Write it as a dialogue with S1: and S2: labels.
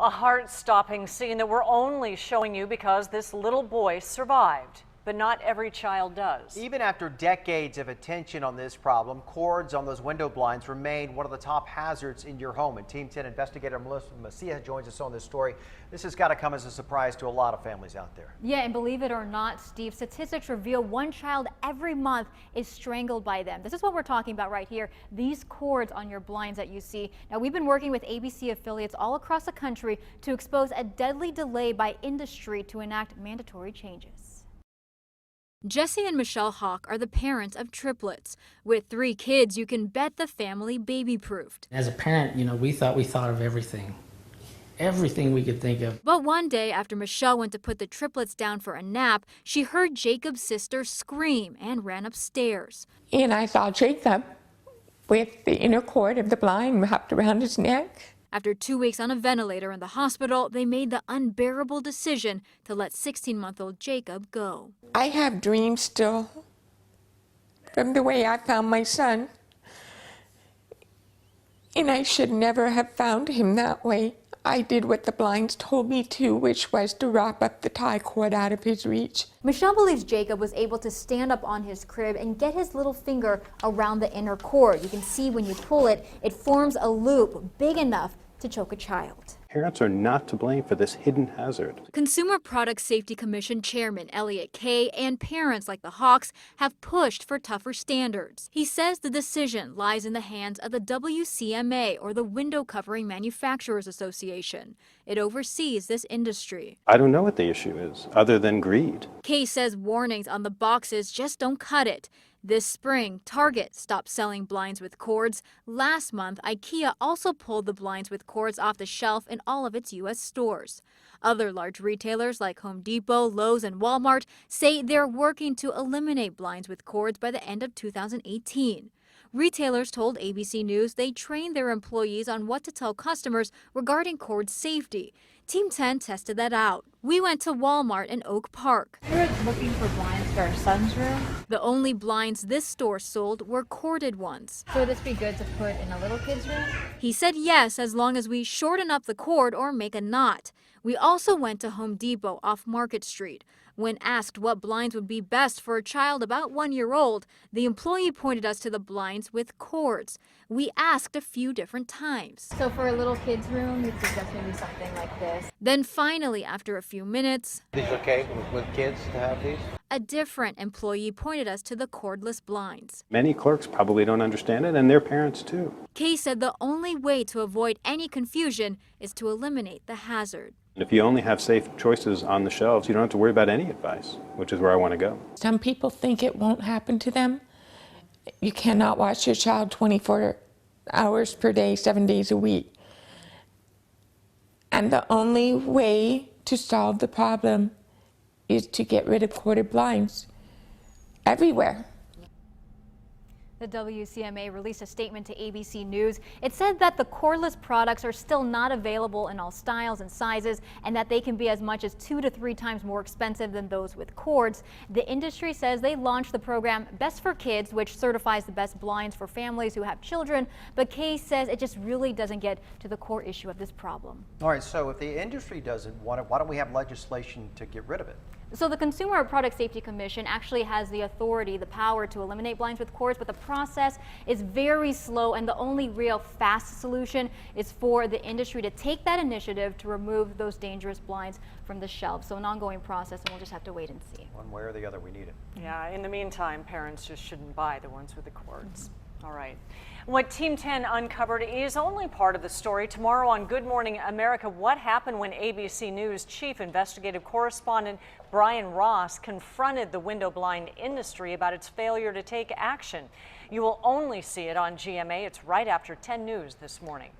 S1: A heart-stopping scene that we're only showing you because this little boy survived. But not every child does.
S2: Even after decades of attention on this problem, cords on those window blinds remain one of the top hazards in your home. And Team 10 investigator Melissa Macia joins us on this story. This has got to come as a surprise to a lot of families out there.
S3: Yeah, and believe it or not, Steve, statistics reveal one child every month is strangled by them. This is what we're talking about right here. These cords on your blinds that you see. Now, we've been working with ABC affiliates all across the country to expose a deadly delay by industry to enact mandatory changes. Jesse and Michelle Hawk are the parents of triplets. With 3 kids, you can bet the family baby-proofed.
S4: As a parent, we thought of everything we could think of.
S3: But one day, after Michelle went to put the triplets down for a nap, she heard Jacob's sister scream and ran upstairs.
S5: And I saw Jacob with the inner cord of the blind wrapped around his neck.
S3: After 2 weeks on a ventilator in the hospital, they made the unbearable decision to let 16-month-old Jacob go.
S5: I have dreams still from the way I found my son. And I should never have found him that way. I did what the blinds told me to, which was to wrap up the tie cord out of his reach.
S3: Michelle believes Jacob was able to stand up on his crib and get his little finger around the inner cord. You can see when you pull it, it forms a loop big enough to choke a child.
S6: Parents are not to blame for this hidden hazard.
S3: Consumer Product Safety Commission Chairman Elliot Kay and parents like the Hawks have pushed for tougher standards. He says the decision lies in the hands of the WCMA, or the Window Covering Manufacturers Association. It oversees this industry.
S6: I don't know what the issue is, other than greed.
S3: Kay says warnings on the boxes just don't cut it. This spring, Target stopped selling blinds with cords. Last month, IKEA also pulled the blinds with cords off the shelf in all of its U.S. stores. Other large retailers like Home Depot, Lowe's, and Walmart say they're working to eliminate blinds with cords by the end of 2018. Retailers told ABC News they trained their employees on what to tell customers regarding cord safety. Team 10 tested that out. We went to Walmart in Oak Park.
S7: We're looking for blinds for our son's room.
S3: The only blinds this store sold were corded ones.
S7: So would this be good to put in a little kid's room?
S3: He said yes, as long as we shorten up the cord or make a knot. We also went to Home Depot off Market Street. When asked what blinds would be best for a child about 1 year old, the employee pointed us to the blinds with cords. We asked a few different times.
S7: So for a little kid's room, you'd suggest maybe something like this.
S3: Then finally, after a few minutes,
S2: These okay with kids to have these?
S3: a different employee pointed us to the cordless blinds.
S6: Many clerks probably don't understand it, and their parents too.
S3: Kay said the only way to avoid any confusion is to eliminate the hazard.
S6: If you only have safe choices on the shelves, you don't have to worry about any advice, which is where I want to go.
S5: Some people think it won't happen to them. You cannot watch your child 24 hours per day, 7 days a week. And the only way to solve the problem is to get rid of corded blinds everywhere.
S3: The WCMA released a statement to ABC News. It said that the cordless products are still not available in all styles and sizes, and that they can be as much as 2 to 3 times more expensive than those with cords. The industry says they launched the program Best for Kids, which certifies the best blinds for families who have children. But Kay says it just really doesn't get to the core issue of this problem.
S2: All right, so if the industry doesn't want it, why don't we have legislation to get rid of it?
S3: So the Consumer Product Safety Commission actually has the authority, the power to eliminate blinds with cords, but the process is very slow, and the only real fast solution is for the industry to take that initiative to remove those dangerous blinds from the shelves. So an ongoing process, and we'll just have to wait and see.
S2: One way or the other, we need it.
S1: Yeah, in the meantime, parents just shouldn't buy the ones with the cords. All right. What Team 10 uncovered is only part of the story. Tomorrow on Good Morning America, what happened when ABC News chief investigative correspondent Brian Ross confronted the window blind industry about its failure to take action. You will only see it on GMA. It's right after 10 News this morning.